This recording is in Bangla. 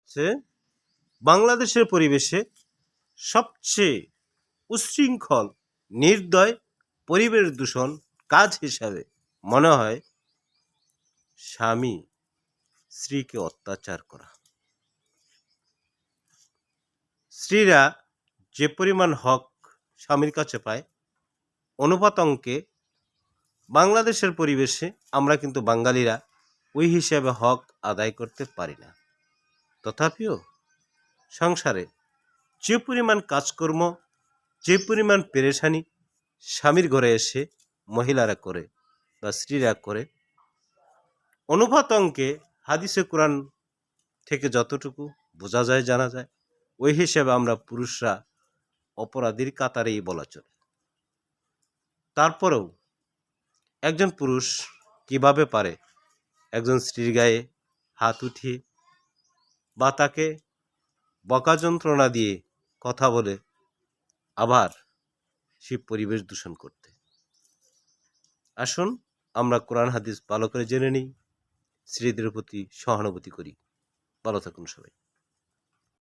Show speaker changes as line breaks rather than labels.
যে বাংলাদেশের পরিবেশে সবচেয়ে উচ্ছৃঙ্খল নির্দয় পরিবেশ দূষণ কাজ হিসাবে মনে হয় স্বামী স্ত্রীকে অত্যাচার করা। স্ত্রীরা যে পরিমাণ হক স্বামীর কাছে পায়, অনুপাত অঙ্কে বাংলাদেশের পরিবেশে আমরা কিন্তু বাঙালিরা ওই হিসাবে হক আদায় করতে পারি না। তথাপিও সংসারে যে পরিমাণ কাজকর্ম, যে পরিমাণ পেরেশানি স্বামীর ঘরে এসে মহিলারা করে বা স্ত্রীরা করে, অনুপাত অঙ্কে হাদিসে কোরআন থেকে যতটুকু বোঝা যায়, জানা যায়, ওই হিসেবে আমরা পুরুষরা অপরাধীর কাতারেই বলা চলে। তারপরেও একজন পুরুষ কিভাবে পারে একজন স্ত্রীর গায়ে হাত উঠিয়ে বা তাকে বকা যন্ত্রণা দিয়ে কথা বলে আবার সে পরিবেশ দূষণ করতে? আসুন আমরা কোরআন হাদিস ভালো করে জেনে নিই, স্ত্রীদের প্রতি সহানুভূতি করি। ভালো থাকুন সবাই।